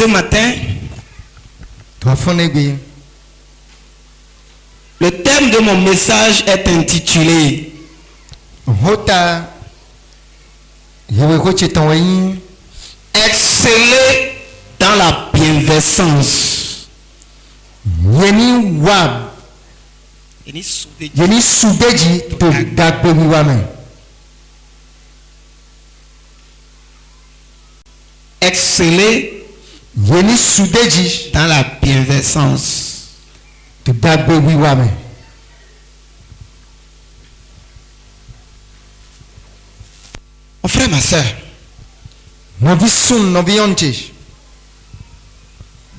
ce matin, le thème de mon message est intitulé Exceller dans la bienveillance. Exceller dans la bienveillance. Mon frère, ma soeur,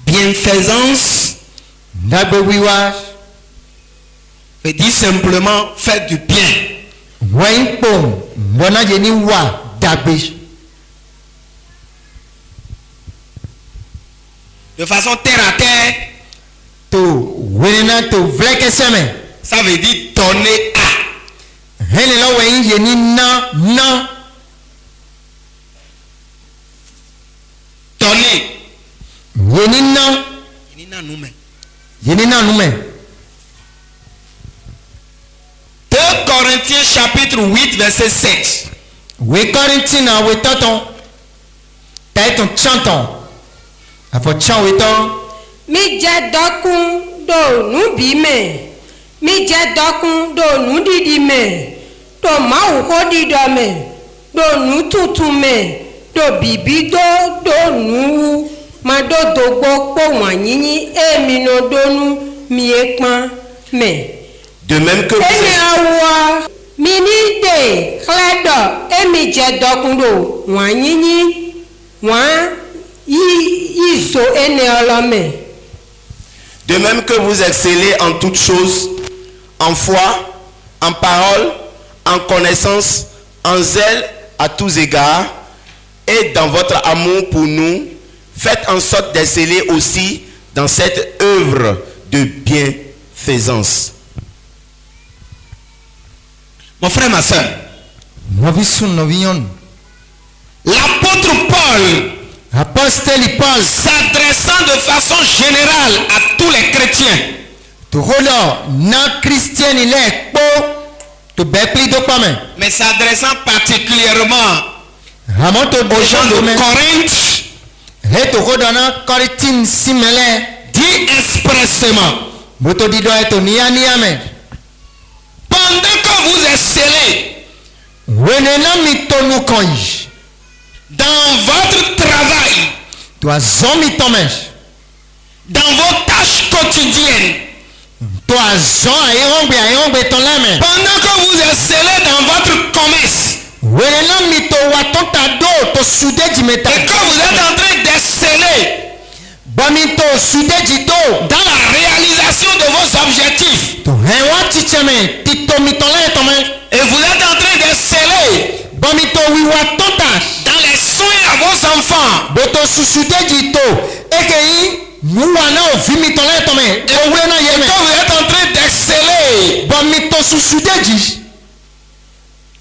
bienfaisance veut dire simplement faire du bien. De façon terre à terre, ça veut dire donner à. Donner. 2 Corinthiens chapitre 8 verset 7. Mi jẹ dọkun do nu bi mẹ mi jẹ dọkun do nu didi mẹ do mawu ko didọ mẹ do nu tuntun mẹ do bibi do nu ma do dogbo kpo wanyinyi emi no donu mi ekpan mẹ. De même que emi awo mi ni de kledo emi jẹ dọkun do wanyinyi wan izo ene olome. De même que vous excellez en toutes choses, en foi, en parole, en connaissance, en zèle à tous égards, et dans votre amour pour nous, faites en sorte d'exceller aussi dans cette œuvre de bienfaisance. Mon frère, ma soeur, l'apôtre Paul, s'adressant de façon générale à tous les chrétiens, mais s'adressant particulièrement aux gens de Corinthe, dit expressément, pendant que vous excellez dans votre travail, dans vos tâches quotidiennes, pendant que vous excellez dans votre commerce, et que vous êtes en train d'exceller dans la réalisation de vos objectifs, et vous êtes en train d'exceller dans les soins à vos enfants, et que vous êtes en train d'exceller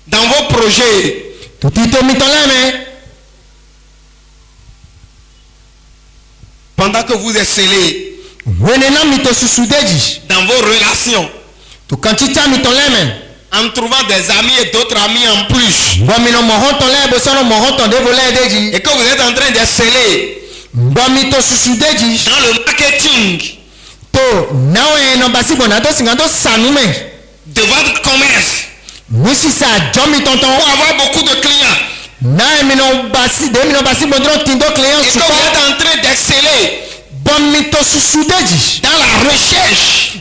dans vos projets, pendant que vous excellez dans vos relations, en trouvant des amis et d'autres amis en plus, et que vous êtes en train d'exceller dans le marketing de votre commerce pour avoir beaucoup de clients, et que vous êtes en train d'exceller dans la recherche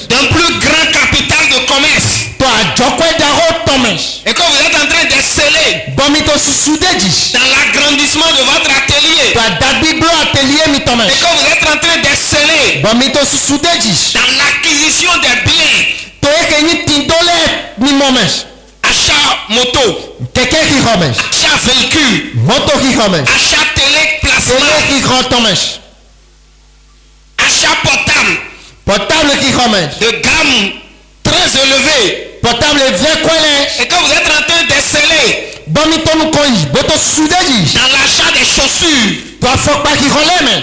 d'un plus grand capital de commerce, et que vous êtes en train d'exceller dans l'agrandissement de votre atelier, et que vous êtes en train d'exceller dans l'acquisition des biens, achat moto, achat véhicule, achat télé plasma, achat portable de gamme très élevée, portable vient quoi là? et que vous êtes en train d'exceller Bon mi ton ko yi, boto sudeji. dans l'achat des chaussures Toi faut pas qui relève mais.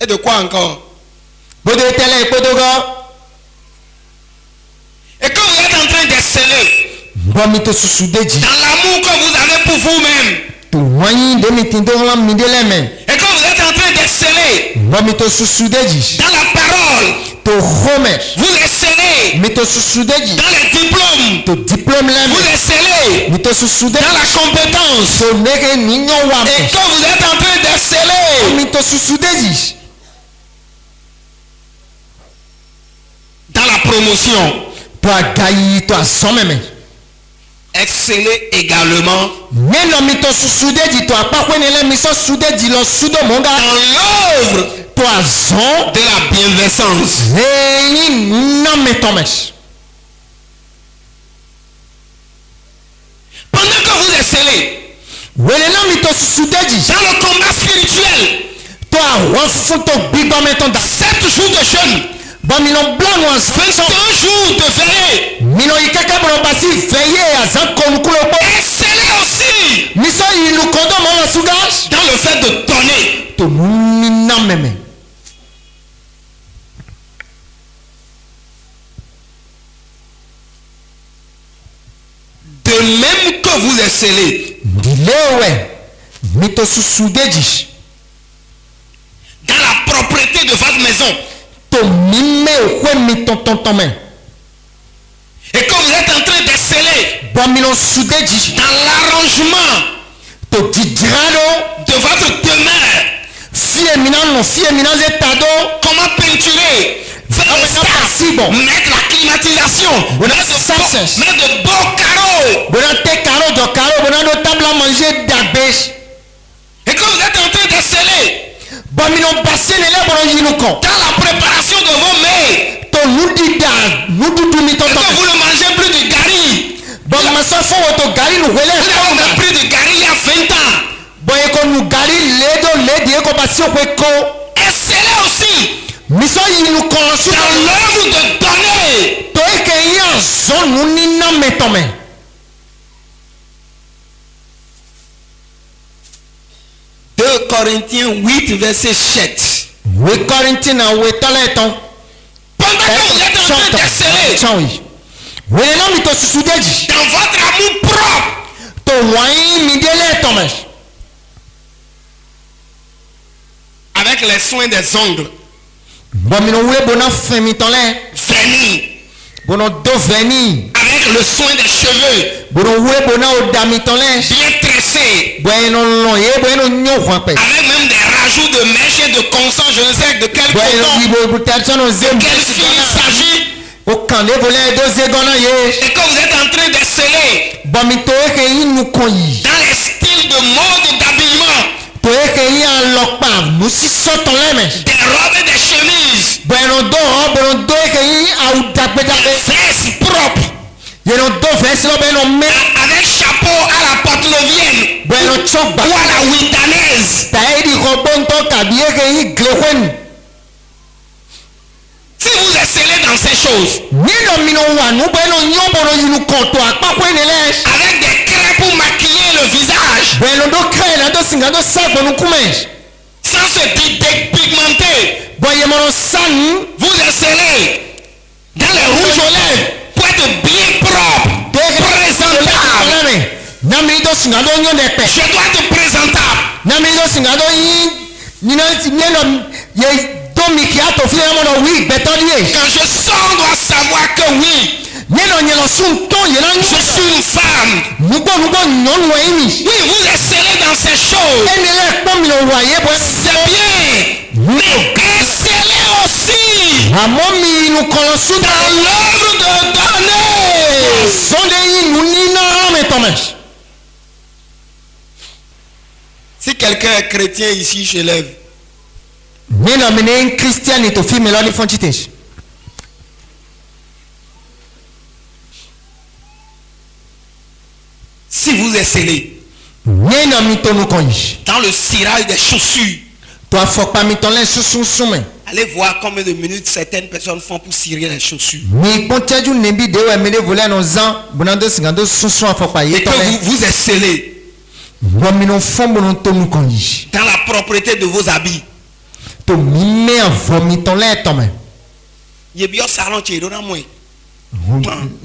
et de quoi encore, Bodo tele podogo. et que vous êtes en train d'exceller Bon mi to sudeji. dans l'amour que vous avez pour vous-même, To wani de mi tindo la mi de le men. et que vous êtes en train d'exceller Bon mi to sudeji. dans la parole, To home. vous excellez Mi to sudeji. dans les diplômes, To diplôme la vous men. excellez Mi to sudeji. dans la compétence, To nege ni nyo wa. et que vous êtes en train d'exceller Mi to sudeji. dans la promotion. To agayi to asome men. Excellez également Neno mi to sudeji to apakwe ne le mi so sudeji lo sudo monga. dans l'œuvre To azon. de la bienveillance. Eyi non me tomes. Pendant que vous excellez Wele no mi to sudeji. dans le combat spirituel, To a fun to gbigbo me ton da. 7 jours de jeûne, Bon mi no blanc no azon. 21 jours de veillée, Mi no ikaka bro basi veye azan konkulo po. excellez aussi Mi so ilu kodo mo la sugas. dans le fait de donner. To mi na meme. De même que vous excellez Dilewe. Mi to sudeji. dans la propreté de votre maison, To mi me okwe mi ton men. et que vous êtes en train d'exceller Bon mi no sudeji. dans l'arrangement To didrado. de votre demeure, Fie mina no fie mina ze tado. comment peinturer, faire Ah, le mais non, staff, merci, bon. mettre la climatisation, Bon, mettre ça, de beaux carreaux, Bona te caro do caro. Bona do table à manger d'abèche. et que vous êtes en train d'exceller Bon mi no basse ne le bono yinuko. dans la préparation de vos mets, To nudi da. Nudu mi ton et que ton. vous ne mangez plus de gari. Bon ma so fo to gari no wele. Vous n'avez pris de gari il y a 20 ans. Bon e ko nu gari ledo ledi e ko basi o ko. Excellez aussi Mi so yinuko su. dans l'œuvre de donner. To e ke yan zon nu ni na me ton men. 2 Corinthiens 8 verset 7. We Corinthians na we tole ton. Pendant que vous êtes en train d'exceller Changi. We na mi to sudeji. dans votre amour propre, To wai mi de le ton men. avec les soins des ongles, Bon mi no we bona fin mi ton le. vernis, Bono do veni. avec le soin des cheveux, Bono we bona o dami ton le. bien tressés, Bueno no ye bueno nyo kwa pe. avec même des rajouts de mèches et de consens, je ne sais de quel Bueno coton, ibo buterson o zem. quel fil il s'agit, O kande vole do zegona ye. et que vous êtes en train d'exceller Bon mi to e ke yin nu koyi. dans les styles de mode d'habillement, To e ke yin alokpa nu si so ton le men. des robes et des chemises, Bueno do e ke yin au dagbe des dagbe. vestes propres, Yeno do vesi lo beno me. avec chapeau à la porte-levienne Bueno chokba. ou à la witanaise. Ta e di ko bonto kabi e ke yin glekwen. Si vous excellez dans ces choses, Ni no mi no wa nu bueno nyo bono yinu konto akpa kwen le. avec des crêpes pour maquiller le visage, Bueno do kre na do singa do sa bonu kumesh. sans se dépigmenter, Boye mono san. vous excellez dans les rouges aux lèvres pour être bien propre, présentable. Nami do singa do nyo nepe. Je dois être présentable. Nami do singa do yin. Nina neno ye do miki ato fi mono wi betodie. Quand je sors, on doit savoir que oui, Neno nyelo sun ton yena je nyo. suis une femme. Nugo nyon wa imi. Oui, vous excellez dans ces choses. Eni le kpo mi no wa ye bo. C'est bien. Mais excellez aussi Amo mi nu kolo su dans da. l'œuvre de donner. Sonde yin nu ni na me tomesh. Si quelqu'un est chrétien ici, je lève. Neno mene Christian to fi meloni fonchitesh. Si vous excellez Neno mi to nu konyi. dans le cirage des chaussures, To afokpa mi ton le susun sume. Allez voir combien de minutes certaines personnes font pour cirer les chaussures. Mi kontaju nembi de wa mele voler no zan bonando singando susu afokpa Et ye que tole. vous excellez Bo mi no fombo no tomu konji. dans la propreté de vos habits. To mi me avomi ton le tome. Il y a un salon qui est dans moi.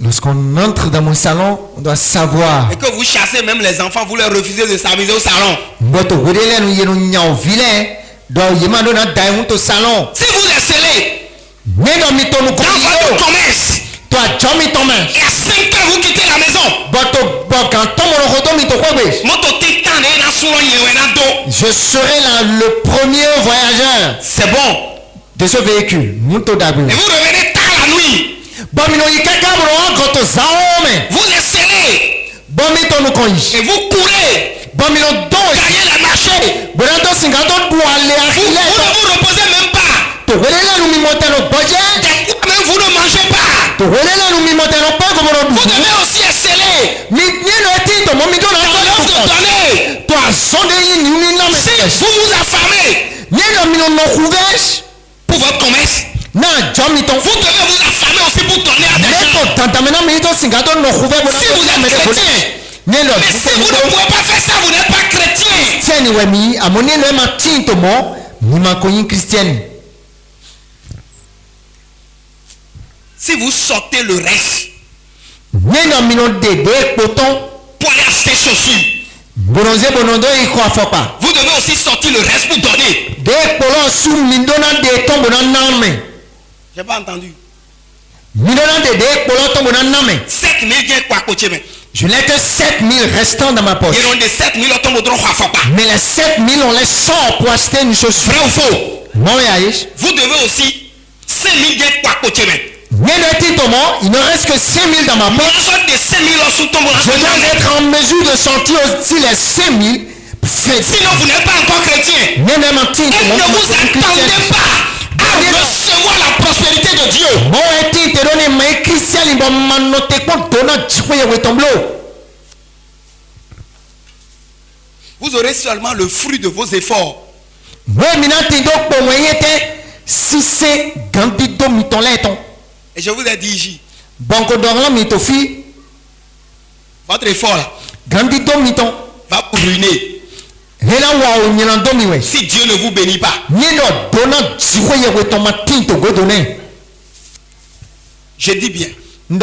Lorsqu'on entre dans mon salon, on doit savoir. Et que vous chassez même les enfants, vous leur refusez de s'amuser au salon. Boto wedele no yeno nyao vilain. Do yema do na dai unto salon. Si vous excellez Neno mi tonu dans konji. votre commerce, To ajomi tome. et à 5 heures vous quittez la maison. Boto bokan tomo no koto mi to kwebe. Moto titan et na souvent y do. Je serai là le premier voyageur C'est bon. de ce véhicule. Muto dabu. Et vous revenez tard la nuit. Bomino yikaka bro goto zaome. Vous excellez Bomito no konji. et vous courez. Bomino do. Gagnez les marchés. Bonando singando do ale Vous akile. ne vous reposez même pas. To wedele no mi motelo boje. Des fois même vous ne mangez pas. To wedele no mi motelo pa ko bono Vous du. devez aussi exceller Mi nieno eti to momi do na dans l'offre de ko. donner. To asonde yi ni mi na me. Si vous vous affamez Nieno mi no no kuvesh. pour votre commerce, Na jomi ton. vous devez vous affamer aussi pour donner à des gens. Neto tantamena mi to singando no kuve bono. Si vous êtes chrétien, Nieno. mais si vous ne pouvez pas faire ça, vous n'êtes pas chrétien. Tieni wemi amoni no ma tinto mo ni ma koyin christienne. Si vous sortez le reste Nieno mi no dede poton. pour aller acheter chaussures, Bononze bonondo iko afopa. vous devez aussi sortir le reste pour donner. De polo su mindona de tombo na name. J'ai pas entendu. Mindona de polo tombo na name. 7 000 viennent quoi côté mais. Je n'ai que 7000 restants dans ma poche. Ils ont des 7 000 autant de droits pas. Mais les 7000 on les sort pour acheter une chaussure. Vrai ou faux? Mon yaïch. Vous devez aussi 5 000 viennent quoi côté mais. Il ne reste que 5000 dans ma Nous poche. avons des 5 000 sous ton bras. Je dois être en mesure de sortir aussi les 5000. Sinon vous n'êtes pas encore chrétien. Et ne vous attendez pas à recevoir la prospérité de Dieu. Vous aurez seulement le fruit de vos efforts. Et je vous ai dit ici, votre effort là va vous ruiner si Dieu ne vous bénit pas. Je dis bien. 10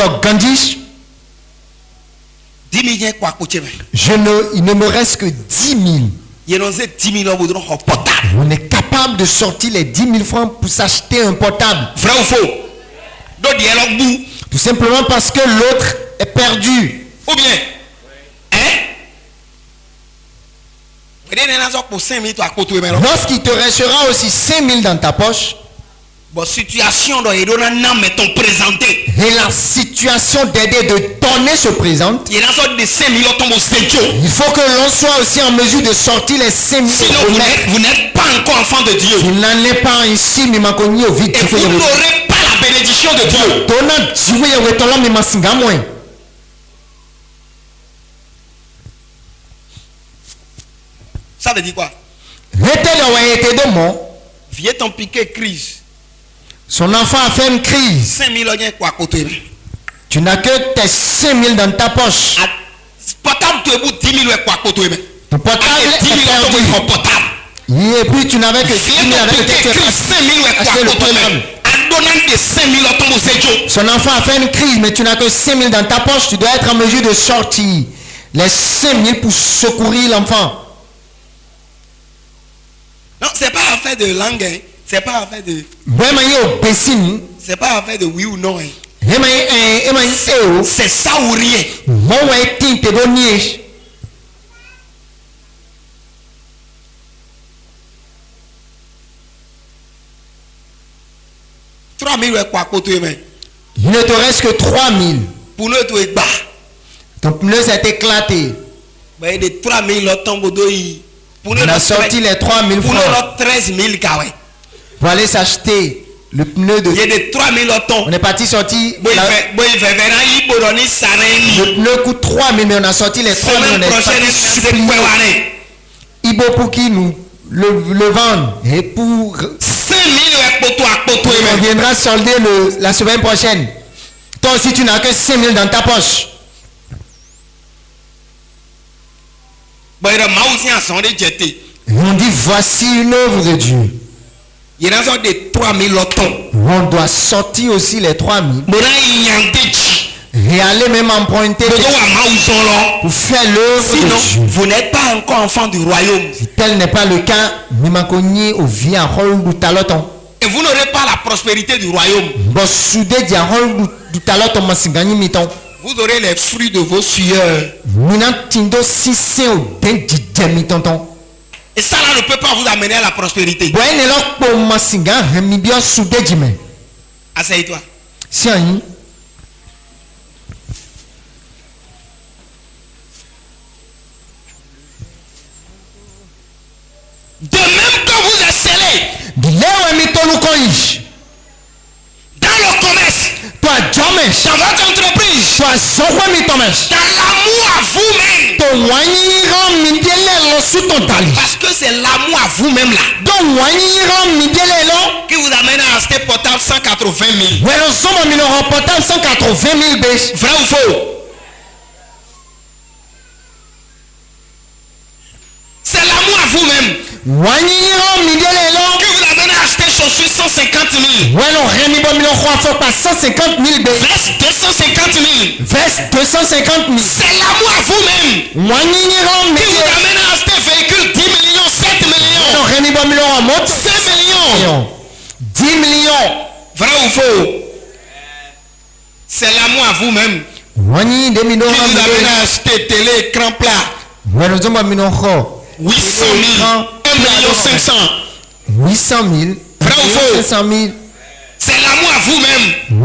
000 viennent quoi côté mais. Il ne me reste que 10 000. Il y a 10 000 euros en portable. On est capable de sortir les 10 000 francs pour s'acheter un portable. Vrai ou faux? Donc il y a l'autre bout. Tout simplement parce que l'autre est perdu. Ou bien, hein? Pour 5 000 à côté mais. Lorsqu'il te restera aussi 5 000 dans ta poche, Bon, situation dans mais ton présenté. et la situation d'aider de donner se présente, Il y a une sorte de 5 000 tombes au sédio. il faut que l'on soit aussi en mesure de sortir les 5 000. Sinon, vous n'êtes pas encore enfant de Dieu. Il n'en est pas ainsi, mais ma cogné au vide. Et vous n'aurez pas la bénédiction de Dieu. Ça veut dire quoi? Viens ton piqué crise. Son enfant a fait une crise. 5 000 euros quoi côté. Tu n'as que tes 5 000 dans ta poche. Portable, tu es 10 000 euros quoi côté. Ton portable est 10 000 perdu. euros portable. Et puis tu n'avais que 10 000 avec lequel tu as 5 000 euros acheté le quoi côté. portable. En donnant des 5 000 euros au sédio. Son enfant a fait une crise, mais tu n'as que 5 000 dans ta poche. Tu dois être en mesure de sortir les 5 000 pour secourir l'enfant. Non, c'est pas affaire de langue. Hein. C'est pas affaire de. C'est pas affaire de oui ou non. Hein. C'est ça ou rien. 3 000 euros quoi côté. Il ne te reste que 3 000. Pour nous, tu es bas. Ton pneu s'est éclaté. Mais de 3 000 euros tombe d'oeil. On a sorti les 3 000 pour francs. nous, 13 000 kawe. Pour aller s'acheter le pneu de. Il y a de 3 000 euros. On est parti sortir. Le Le pneu coûte 3 000, mais on a sorti les 3 000. On est parti supplier Ibo pour qui nous le vendent. Et pour 5 000 euros On viendra solder la semaine prochaine. Toi aussi, tu n'as que 5 000 dans ta poche. Bon, il y a Maoussien à son déjeté. Et on dit, voici une œuvre de Dieu. Il y a un de 3000 lotons. On doit sortir aussi les 3 000. Bon, il y a un déj. Et aller même emprunter pour faire l'œuvre de Dieu. Sinon, vous n'êtes pas encore enfant du royaume. Si tel n'est pas le cas, Et vous n'aurez pas la prospérité du royaume. Vous aurez les fruits de vos sueurs. Et ça là ne peut pas vous amener à la prospérité. Asseyez-toi. De même que vous excellez dans le commerce, dans votre entreprise, dans l'amour à vous-même. Parce que c'est l'amour à vous-même là qui vous amène à acheter portable 180 000. Vrai ou faux? C'est l'amour à vous-même qui vous amène à acheter chaussures 150 000. Veste 250 000. C'est l'amour à vous-même qui vous amène à acheter véhicule 10 millions, 7 millions, 5 millions, 10 millions. Vrai ou faux? C'est l'amour à vous-même qui vous amène à acheter télé, écran plat 800 000, 1 million 500. 800 000. Vrai ou faux? 500 000. C'est l'amour à vous-même qui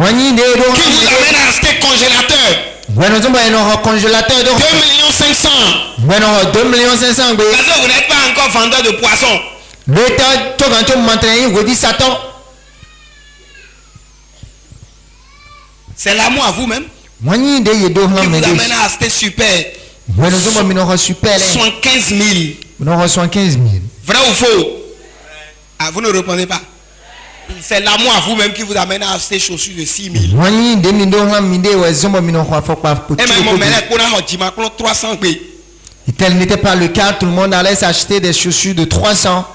vous amène à acheter congélateur 2 millions 500. 2 millions 500. Parce que vous n'êtes pas encore vendeur de poissons. C'est l'amour à vous-même qui vous amène à acheter super 75 000. Vrai ou faux? Ah, vous ne répondez pas. C'est l'amour à vous-même qui vous amène à acheter chaussures de 6 000. Et même mon mec, on a 300 B. Et tel n'était pas le cas, tout le monde allait s'acheter des chaussures de 300,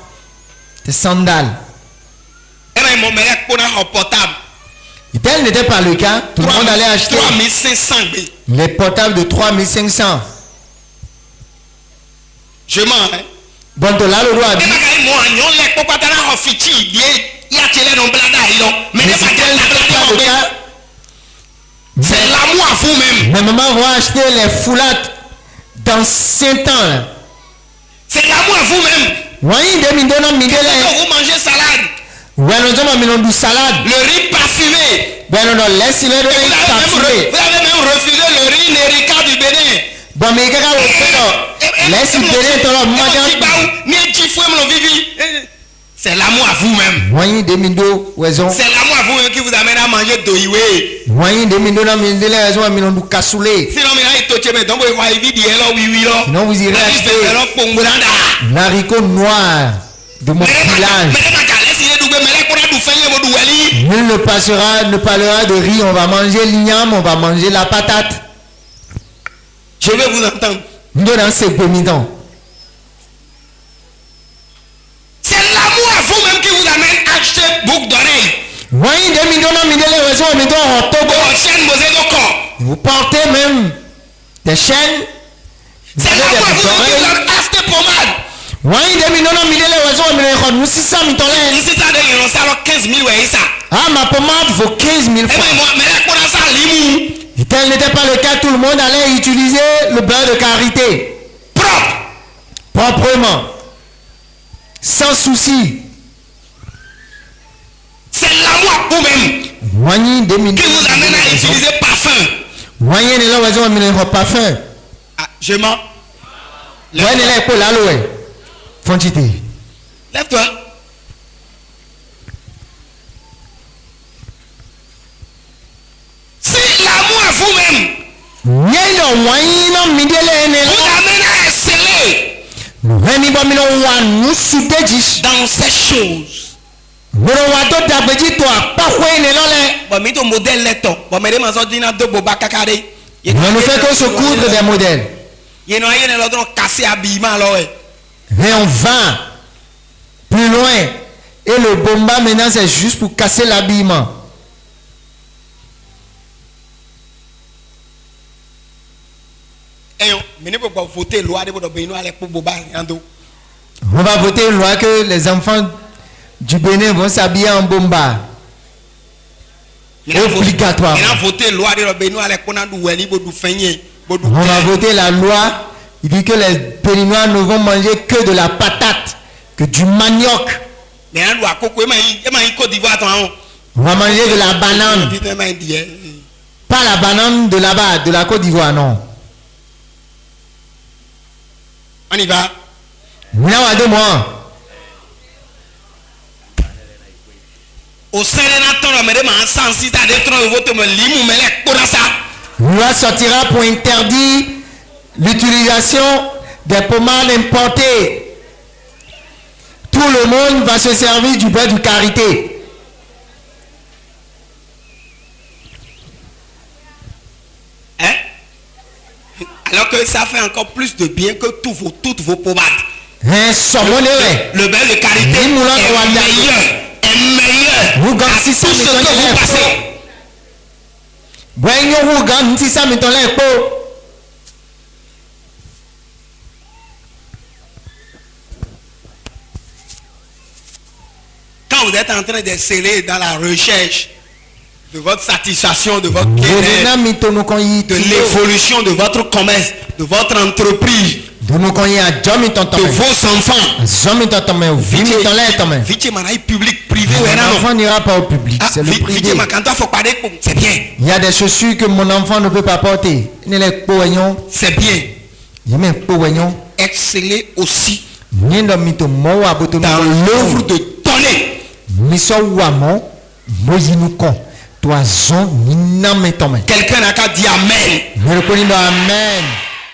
des sandales. Et même mon mec, on a un portable. Et tel n'était pas le cas, tout le monde allait acheter 3500 B. les portables de 3500. Je mens, hein? Bon, de là, le roi a dit. C'est l'amour à vous-même. Mais maman va acheter les foulades d'anciens temps. C'est l'amour à vous-même. Quand vous mangez salade, le riz parfumé, vous avez même refusé le riz Nérika du Bénin. C'est l'amour à vous-même. C'est l'amour à vous-même qui vous amène à manger doiwe. Sinon vous irez acheter l'haricot noir de mon village. Nul ne parlera de riz, on va manger l'igname, on va manger la patate. Je vais vous entendre. C'est l'amour à vous-même qui vous amène à acheter boucle d'oreille. Vous portez même des chaînes. C'est l'amour à vous-même qui vous amène à acheter pommade. 15 000. Ah, ma pommade vaut 15 000 francs. Et tel n'était pas le cas, tout le monde allait utiliser le beurre de karité. Proprement. Sans souci. C'est l'amour à vous-même qui vous amène à utiliser parfum. Ah, je mens. Lève-toi. C'est l'amour à vous-même vous amène à exceller dans ces choses. Morowato dabeji to apahwe ne lole. Bon, mais ton modèle est ton. Bon, mais les maçons disent de boba kakade. On ne fait que se coudre des modèles. Il y en a un cassé habillement alors. Mais on va plus loin. Et le bomba maintenant c'est juste pour casser l'habillement. On va voter une loi que les enfants du Bénin vont s'habiller en bomba. Obligatoire. On va voter la loi. Il dit que les Béninois ne vont manger que de la patate, que du manioc. On va manger de la banane. Pas la banane de là-bas, de la Côte d'Ivoire, non. On y va. Maintenant, à 2 mois. Au Sénégal, loi sortira pour interdire l'utilisation des pommades importées. Tout le monde va se servir du beurre de karité. Hein? Alors que ça fait encore plus de bien que toutes vos pommades. Le beurre de karité est meilleur. Vous gardez ça, ce que vous passez. Quand vous êtes en train d'exceller dans la recherche de votre satisfaction, de votre bien-être, de l'évolution de votre commerce, de votre entreprise, de vos enfants, public, privé, l'enfant n'ira pas au public, c'est le privé. C'est bien. Il y a des chaussures que mon enfant ne peut pas porter. C'est bien. Exceller aussi dans l'œuvre de donner. Quelqu'un n'a qu'à dire Amen. Amen.